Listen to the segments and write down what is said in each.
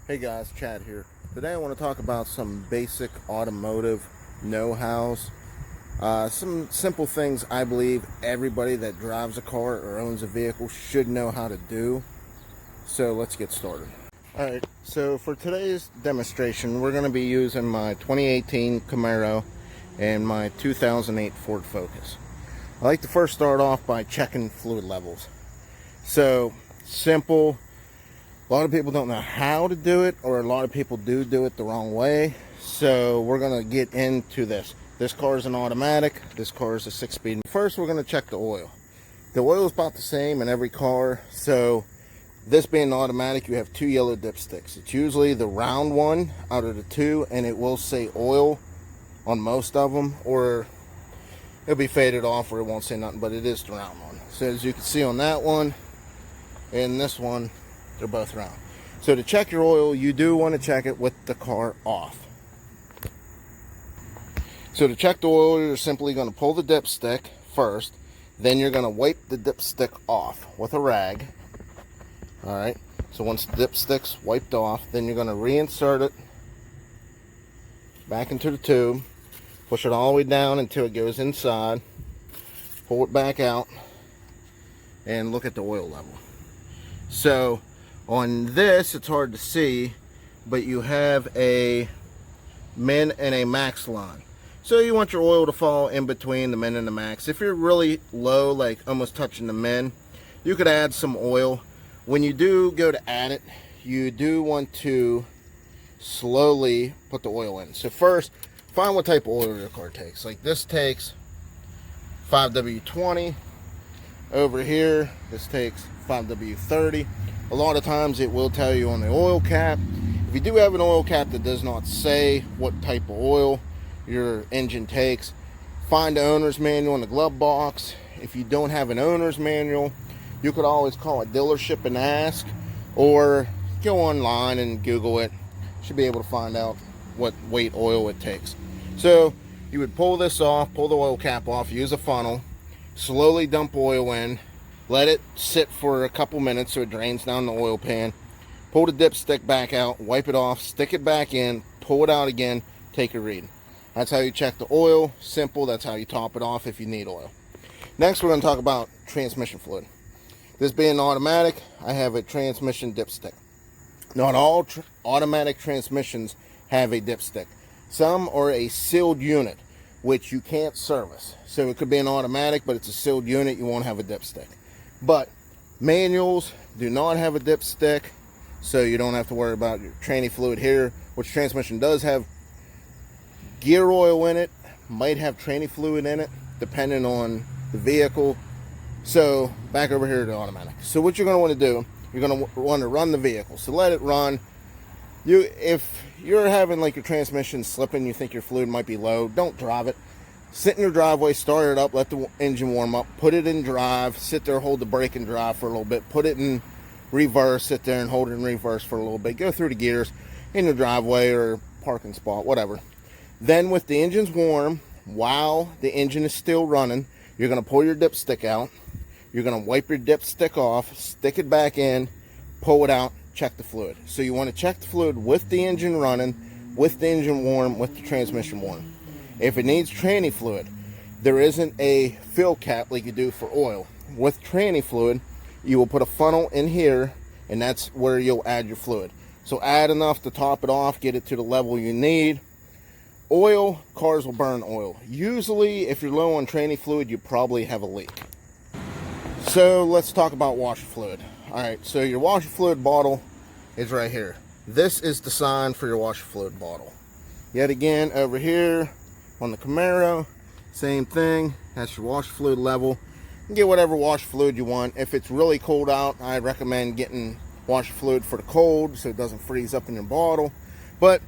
Hey guys, Chad here. Today I want to talk about some basic automotive know-hows. Some simple things I believe everybody that drives a car or owns a vehicle should know how to do. So let's get started. Alright, so for today's demonstration we're going to be using my 2018 Camaro and my 2008 Ford Focus. I like to first start off by checking fluid levels. So, simple. A lot of people don't know how to do it, or a lot of people do it the wrong way. So we're going to get into this. This car is an automatic. This car is a 6-speed. First, we're going to check the oil. The oil is about the same in every car. So this being an automatic, you have two yellow dipsticks. It's usually the round one out of the two, and it will say oil on most of them, or it'll be faded off, or it won't say nothing, but it is the round one. So as you can see on that one and this one, they're both round. So to check your oil, you do want to check it with the car off. So to check the oil, you're simply going to pull the dipstick first. Then you're going to wipe the dipstick off with a rag. Alright, so once the dipstick's wiped off, then you're going to reinsert it back into the tube. Push it all the way down until it goes inside. Pull it back out. And look at the oil level. So on this, it's hard to see, but you have a min and a max line. So you want your oil to fall in between the min and the max. If you're really low, like almost touching the min, you could add some oil. When you do go to add it, you do want to slowly put the oil in. So first, find what type of oil your car takes. Like this takes 5W20. Over here, this takes 5W30. A lot of times it will tell you on the oil cap. If you do have an oil cap that does not say what type of oil your engine takes, find the owner's manual in the glove box. If you don't have an owner's manual, you could always call a dealership and ask, or go online and Google it. You should be able to find out what weight oil it takes. So you would pull this off, pull the oil cap off, use a funnel, slowly dump oil in. Let it sit for a couple minutes so it drains down the oil pan. Pull the dipstick back out, wipe it off, stick it back in, pull it out again, take a read. That's how you check the oil. Simple. That's how you top it off if you need oil. Next, we're going to talk about transmission fluid. This being automatic, I have a transmission dipstick. Not all automatic transmissions have a dipstick. Some are a sealed unit, which you can't service. So it could be an automatic, but it's a sealed unit. You won't have a dipstick. But manuals do not have a dipstick, so you don't have to worry about your tranny fluid here, which transmission does have gear oil in it, might have tranny fluid in it, depending on the vehicle. So back over here to automatic. So what you're going to want to do, you're going to want to run the vehicle. So let it run. If you're having like your transmission slipping, you think your fluid might be low, don't drive it. Sit in your driveway, start it up, let the engine warm up, put it in drive, sit there, hold the brake and drive for a little bit, put it in reverse, sit there and hold it in reverse for a little bit, go through the gears in your driveway or parking spot, whatever. Then with the engine's warm, while the engine is still running, you're going to pull your dipstick out, you're going to wipe your dipstick off, stick it back in, pull it out, check the fluid. So you want to check the fluid with the engine running, with the engine warm, with the transmission warm. If it needs tranny fluid, there isn't a fill cap like you do for oil. With tranny fluid, you will put a funnel in here, and that's where you'll add your fluid. So add enough to top it off, get it to the level you need. Oil, cars will burn oil. Usually, if you're low on tranny fluid, you probably have a leak. So let's talk about washer fluid. Alright, so your washer fluid bottle is right here. This is the sign for your washer fluid bottle. Yet again, over here, on the Camaro, same thing. That's your washer fluid level. You can get whatever washer fluid you want. If it's really cold out, I recommend getting washer fluid for the cold so it doesn't freeze up in your bottle. But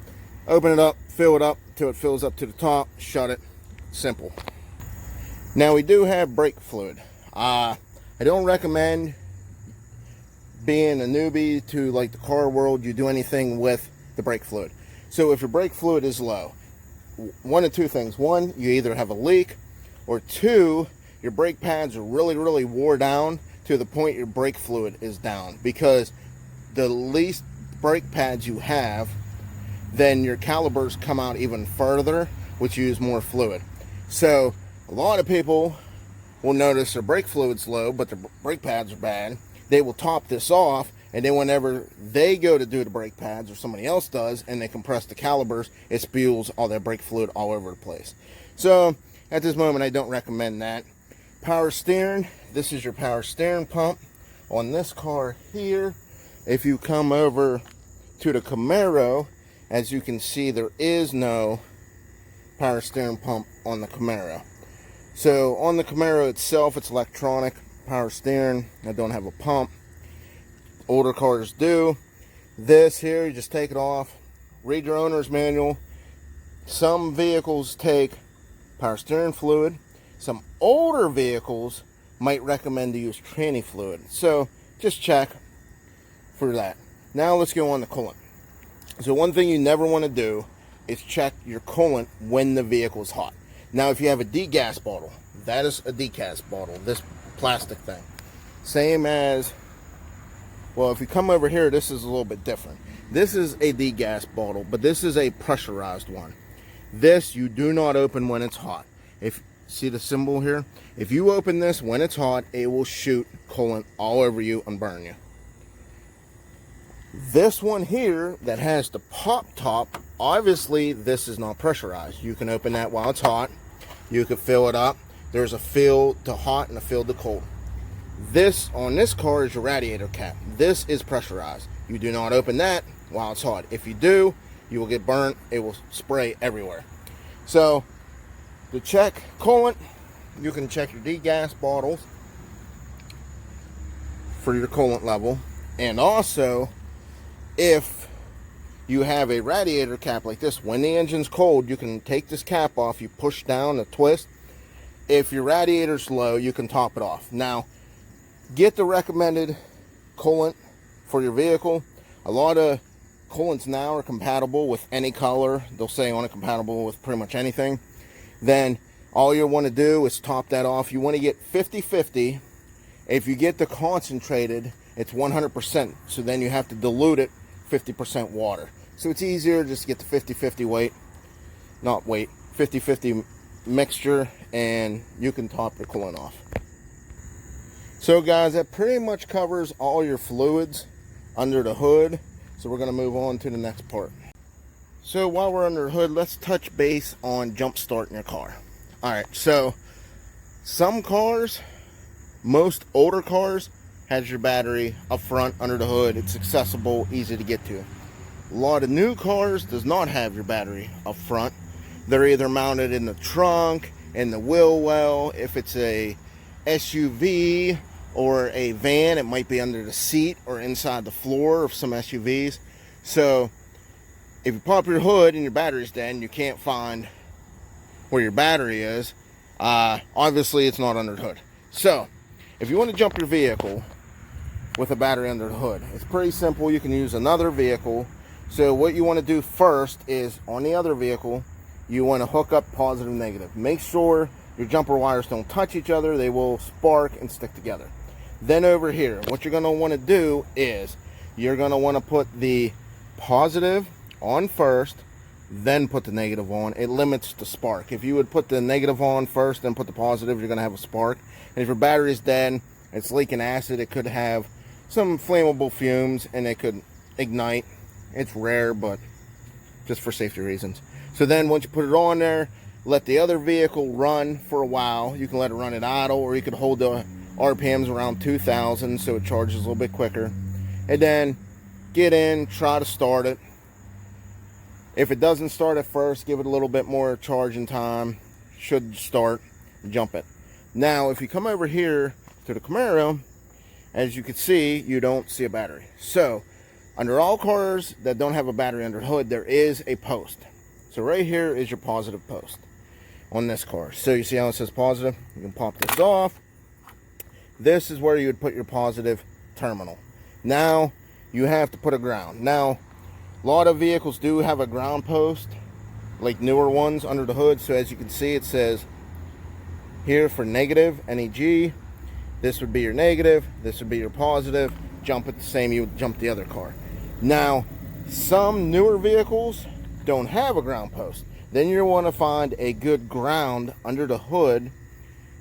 open it up, fill it up until it fills up to the top, shut it. Simple. Now we do have brake fluid. I don't recommend, being a newbie to like the car world, you do anything with the brake fluid. So if your brake fluid is low, one of two things. One, you either have a leak, or two, your brake pads are really wore down to the point your brake fluid is down, because the least brake pads you have, then your calipers come out even further, which use more fluid. So a lot of people will notice their brake fluid's low, but their brake pads are bad. They will top this off, and then whenever they go to do the brake pads, or somebody else does, and they compress the calipers, it spews all that brake fluid all over the place. So at this moment, I don't recommend that. Power steering, this is your power steering pump. On this car here, if you come over to the Camaro, as you can see, there is no power steering pump on the Camaro. So on the Camaro itself, it's electronic power steering. I don't have a pump. Older cars do. This here, you just take it off, read your owner's manual. Some vehicles take power steering fluid. Some older vehicles might recommend to use tranny fluid. So just check for that. Now let's go on to coolant. So one thing you never want to do is check your coolant when the vehicle is hot. Now if you have a degas bottle, that is a degas bottle, this plastic thing. Same as, well, if you come over here, this is a little bit different. This is a degas bottle, but this is a pressurized one. This you do not open when it's hot. If see the symbol here? If you open this when it's hot, it will shoot coolant all over you and burn you. This one here that has the pop top, obviously this is not pressurized. You can open that while it's hot. You can fill it up. There's a fill to hot and a fill to cold. This on this car is your radiator cap. This is pressurized. You do not open that while it's hot. If you do, you will get burnt. It will spray everywhere. So to check coolant, you can check your degas bottles for your coolant level. And also, if you have a radiator cap like this, when the engine's cold, you can take this cap off, you push down a twist. If your radiator's low, you can top it off. Now, get the recommended coolant for your vehicle. A lot of coolants now are compatible with any color. They'll say on it compatible with pretty much anything. Then all you want to do is top that off. You want to get 50-50. If you get the concentrated, it's 100%. So then you have to dilute it 50% water. So it's easier just to get the 50-50 50-50 mixture, and you can top your coolant off. So guys, that pretty much covers all your fluids under the hood. So we're going to move on to the next part. So while we're under the hood, let's touch base on jump starting your car. Alright, so some cars, most older cars, has your battery up front under the hood. It's accessible, easy to get to. A lot of new cars does not have your battery up front. They're either mounted in the trunk, in the wheel well. If it's a SUV or a van, it might be under the seat or inside the floor of some SUVs. So if you pop your hood and your battery's dead and you can't find where your battery is, obviously it's not under the hood. So if you want to jump your vehicle with a battery under the hood, it's pretty simple. You can use another vehicle. So what you want to do first is, on the other vehicle, you want to hook up positive and negative. Make sure your jumper wires don't touch each other. They will spark and stick together. Then over here, what you're going to want to do is you're going to want to put the positive on first, then put the negative on. It limits the spark. If you would put the negative on first, then put the positive, you're going to have a spark. And if your battery is dead, it's leaking acid, it could have some flammable fumes and it could ignite. It's rare, but just for safety reasons. So then once you put it on there, let the other vehicle run for a while. You can let it run at idle, or you could hold the RPMs around 2,000 so it charges a little bit quicker. And then get in, try to start it. If it doesn't start at first, give it a little bit more charging time. Should start, jump it. Now, if you come over here to the Camaro, as you can see, you don't see a battery. So, under all cars that don't have a battery under the hood, there is a post. So right here is your positive post on this car. So you see how it says positive? You can pop this off. This is where you would put your positive terminal. Now, you have to put a ground. Now, a lot of vehicles do have a ground post, like newer ones under the hood. So as you can see, it says here for negative, NEG. This would be your negative. This would be your positive. Jump it the same you would jump the other car. Now, Some newer vehicles don't have a ground post. Then you want to find a good ground under the hood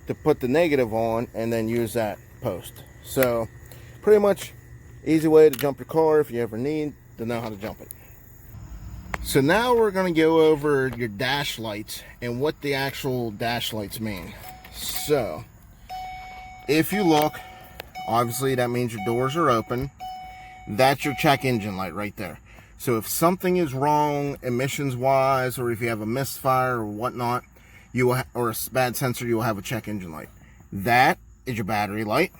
to put the negative on and then use that post. So pretty much easy way to jump your car if you ever need to know how to jump it. So now we're going to go over your dash lights and what the actual dash lights mean. So if you look, obviously that means your doors are open. That's your check engine light right there. So if something is wrong emissions wise, or if you have a misfire or whatnot, you will or a bad sensor, you will have a check engine light. That is your battery light.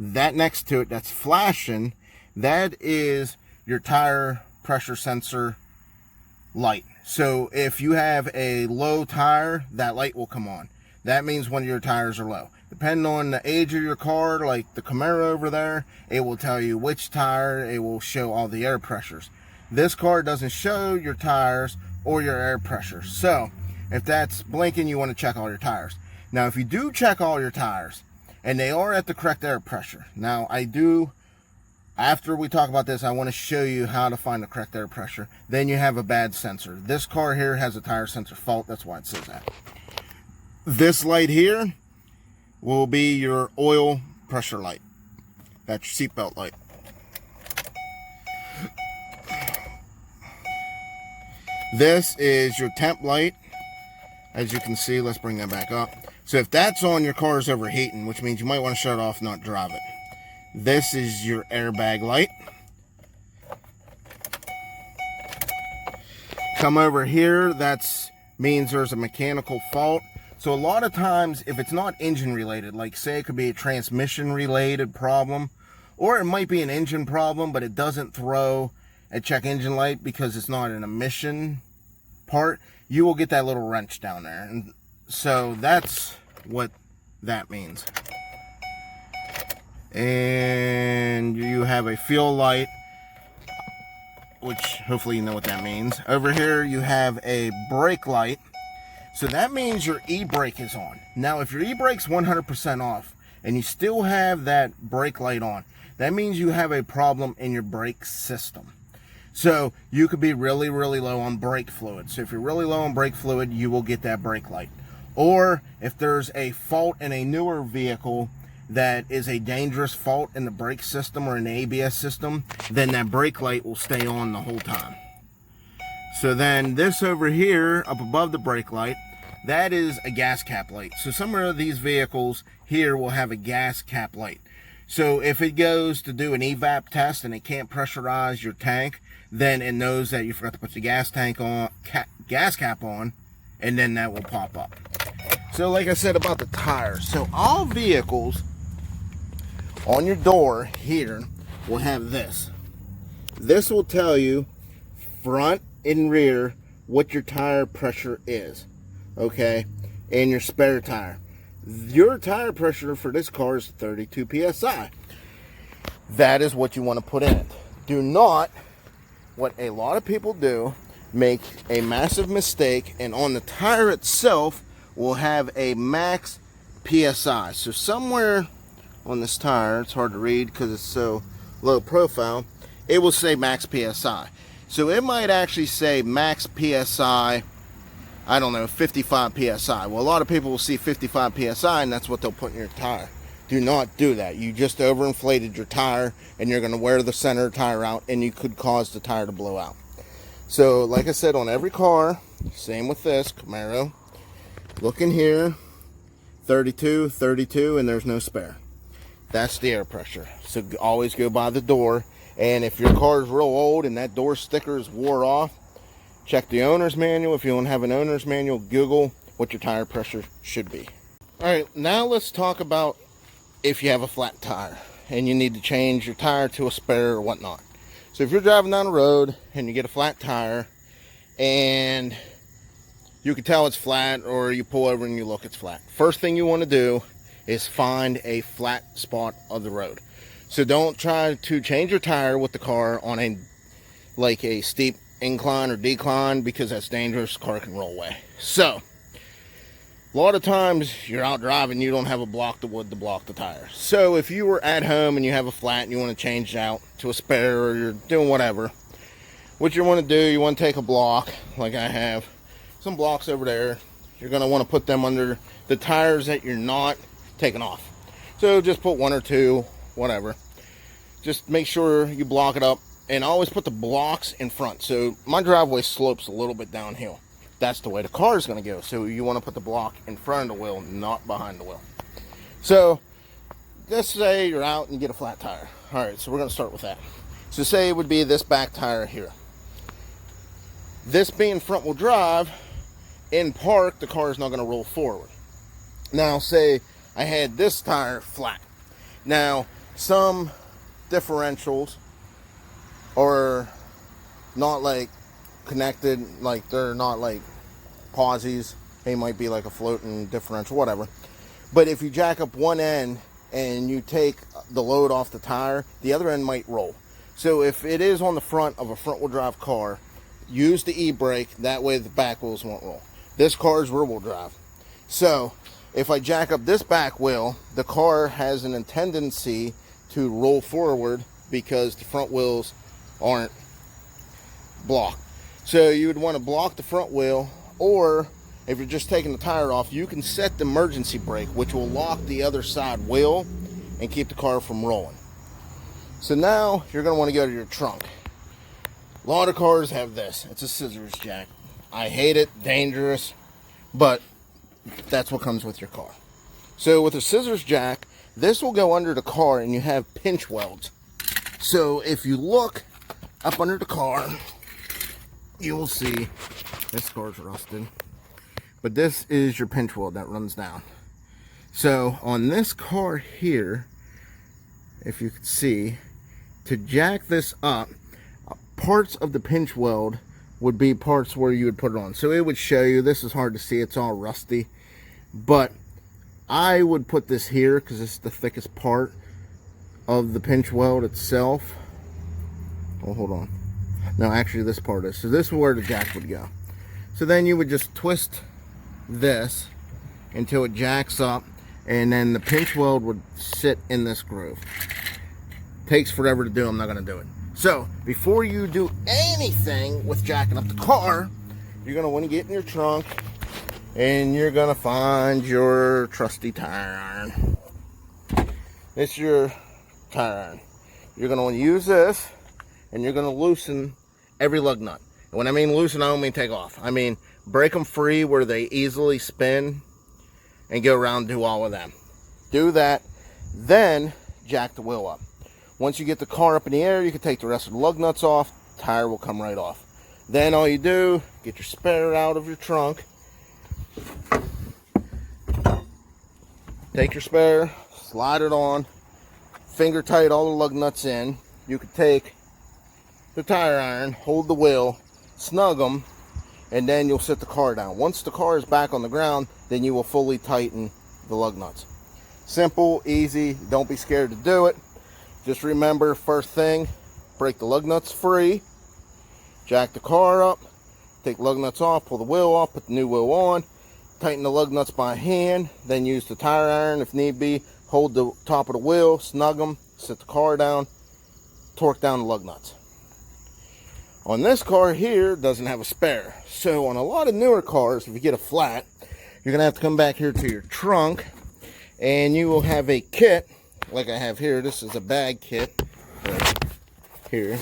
That next to it, that's flashing, that is your tire pressure sensor light. So if you have a low tire, that light will come on. That means when your tires are low. Depending on the age of your car, like the Camaro over there, it will tell you which tire. It will show all the air pressures. This car doesn't show your tires or your air pressure. So if that's blinking, you want to check all your tires. Now if you do check all your tires and they are at the correct air pressure, now after we talk about this, I want to show you how to find the correct air pressure. Then you have a bad sensor. This car here has a tire sensor fault. That's why it says that. This light here will be your oil pressure light. That's your seatbelt light. This is your temp light. As you can see, let's bring that back up. So if that's on, your car is overheating, which means you might want to shut it off, not drive it. This is your airbag light. Come over here, that means there's a mechanical fault. So a lot of times, if it's not engine related, like say it could be a transmission related problem, or it might be an engine problem, but it doesn't throw a check engine light because it's not an emission part, you will get that little wrench down there. And so that's what that means. And you have a fuel light, which hopefully you know what that means. Over here you have a brake light. So that means your e-brake is on. Now if your e-brake's 100% off and you still have that brake light on, that means you have a problem in your brake system. So you could be really, really low on brake fluid. So if you're really low on brake fluid, you will get that brake light. Or if there's a fault in a newer vehicle that is a dangerous fault in the brake system or in the ABS system, then that brake light will stay on the whole time. So then this over here, up above the brake light, that is a gas cap light. So some of these vehicles here will have a gas cap light. So if it goes to do an evap test and it can't pressurize your tank, then it knows that you forgot to put the gas tank on, gas cap on, and then that will pop up. So like I said about the tires, so all vehicles on your door here will have this. This will tell you front and rear what your tire pressure is, okay, and your spare tire. Your tire pressure for this car is 32 psi. That is what you want to put in it. Do not, what a lot of people do, make a massive mistake, and on the tire itself will have a max psi. So somewhere on this tire, it's hard to read because it's so low profile, it will say max psi. So it might actually say max psi, I don't know, 55 psi. Well, a lot of people will see 55 psi and that's what they'll put in your tire. Do not do that. You just overinflated your tire and you're going to wear the center tire out and you could cause the tire to blow out. So like I said, on every car, same with this Camaro, look in here, 32, 32, and there's no spare. That's the air pressure. So always go by the door. And if your car is real old and that door sticker is wore off, check the owner's manual. If you don't have an owner's manual, Google what your tire pressure should be. All right, now let's talk about if you have a flat tire and you need to change your tire to a spare or whatnot. So if you're driving down the road and you get a flat tire and you can tell it's flat, or you pull over and you look, it's flat. First thing you want to do is find a flat spot of the road. So don't try to change your tire with the car on a steep incline or decline, because that's dangerous. The car can roll away. So a lot of times you're out driving, you don't have a block of wood to block the tire. So if you were at home and you have a flat and you want to change out to a spare, or you're doing whatever, what you want to do, you want to take a block, like I have some blocks over there. You're going to want to put them under the tires that you're not taking off. So just put one or two, whatever. Just make sure you block it up, and always put the blocks in front. So my driveway slopes a little bit downhill. That's the way the car is going to go. So you want to put the block in front of the wheel, not behind the wheel. So let's say you're out and you get a flat tire. All right, so we're going to start with that. So say it would be this back tire here. This being front wheel drive, in park, the car is not going to roll forward. Now, say I had this tire flat. Now, some differentials are not like connected, like they're not like posies. They might be like a floating differential, whatever. But if you jack up one end and you take the load off the tire, the other end might roll. So if it is on the front of a front wheel drive car, use the e-brake, that way the back wheels won't roll. This car is rear wheel drive. So if I jack up this back wheel, the car has a tendency to roll forward because the front wheels aren't blocked. So you would want to block the front wheel, or if you're just taking the tire off, you can set the emergency brake, which will lock the other side wheel and keep the car from rolling. So now you're going to want to go to your trunk. A lot of cars have this. It's a scissors jack. I hate it, dangerous, but that's what comes with your car. So with a scissors jack, this will go under the car and you have pinch welds. So if you look up under the car, you will see this car's rusted. But this is your pinch weld that runs down. So on this car here, if you can see, to jack this up, parts of the pinch weld would be parts where you would put it on. So it would show you, this is hard to see, it's all rusty. But I would put this here because it's the thickest part of the pinch weld itself. Oh, hold on. No, actually this part is. So this is where the jack would go. So then you would just twist this until it jacks up, and then the pinch weld would sit in this groove. Takes forever to do. I'm not going to do it. So before you do anything with jacking up the car, you're going to want to get in your trunk and you're going to find your trusty tire iron. It's your tire iron. You're going to want to use this, and you're going to loosen every lug nut. And when I mean loosen, I don't mean take off. I mean break them free where they easily spin and go around and do all of them. Do that, then jack the wheel up. Once you get the car up in the air, you can take the rest of the lug nuts off. The tire will come right off. Then all you do, get your spare out of your trunk. Take your spare, slide it on, finger tight all the lug nuts in. You can take the tire iron, hold the wheel, snug them, and then you'll sit the car down. Once the car is back on the ground, then you will fully tighten the lug nuts. Simple, easy, don't be scared to do it. Just remember, first thing, break the lug nuts free, jack the car up, take lug nuts off, pull the wheel off, put the new wheel on, tighten the lug nuts by hand, then use the tire iron if need be, hold the top of the wheel, snug them, sit the car down, torque down the lug nuts. On this car here, it doesn't have a spare. So on a lot of newer cars, if you get a flat, you're going to have to come back here to your trunk, and you will have a kit like I have here. This is a bag kit right here.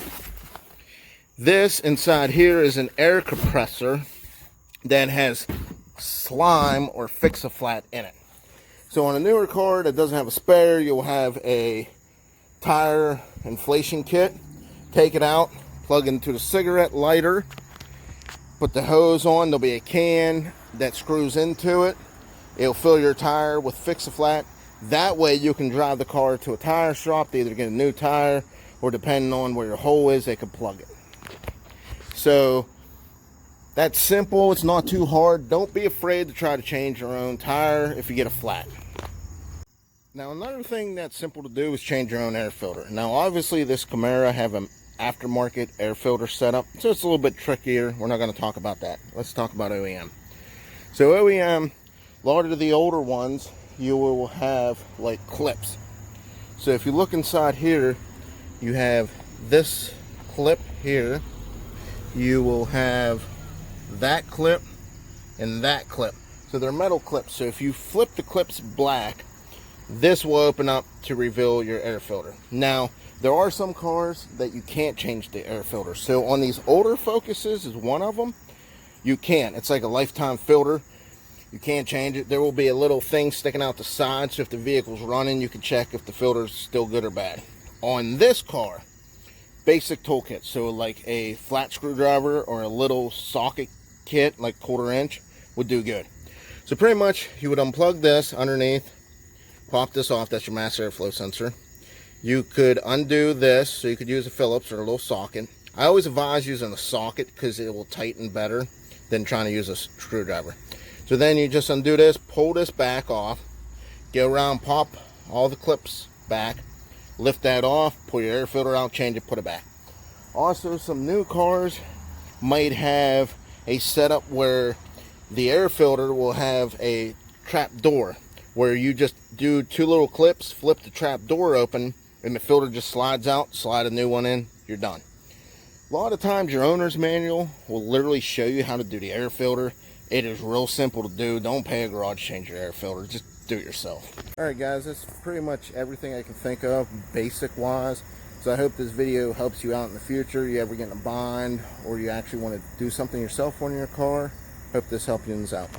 This inside here is an air compressor that has slime or fix-a-flat in it. So on a newer car that doesn't have a spare, you'll have a tire inflation kit. Take it out, plug into the cigarette lighter, put the hose on. There'll be a can that screws into it. It'll fill your tire with fix-a-flat. That way you can drive the car to a tire shop to either get a new tire, or depending on where your hole is, they can plug it. So that's simple. It's not too hard. Don't be afraid to try to change your own tire if you get a flat. Now another thing that's simple to do is change your own air filter. Now obviously this Camaro have an aftermarket air filter setup, so it's a little bit trickier. We're not going to talk about that. Let's talk about OEM. So OEM, a lot of the older ones, you will have like clips. So if you look inside here, you have this clip here, you will have that clip and that clip. So they're metal clips. So if you flip the clips black, this will open up to reveal your air filter. Now, there are some cars that you can't change the air filter. So on these older Focuses is one of them. You can. It's like a lifetime filter. You can't change it. There will be a little thing sticking out the side, so if the vehicle's running, you can check if the filter's still good or bad. On this car, basic toolkit, so like a flat screwdriver or a little socket kit, like 1/4 inch, would do good. So pretty much, you would unplug this underneath, pop this off, that's your mass airflow sensor. You could undo this, so you could use a Phillips or a little socket. I always advise using a socket because it will tighten better than trying to use a screwdriver. So then you just undo this, pull this back off, go around, pop all the clips back, lift that off, pull your air filter out, change it, put it back. Also, some new cars might have a setup where the air filter will have a trap door, where you just do 2 little clips, flip the trap door open, and the filter just slides out, slide a new one in, you're done. A lot of times your owner's manual will literally show you how to do the air filter. It is real simple to do. Don't pay a garage to change your air filter. Just do it yourself. Alright guys, that's pretty much everything I can think of basic wise. So I hope this video helps you out in the future. You ever get in a bind or you actually want to do something yourself on your car. Hope this helps you out.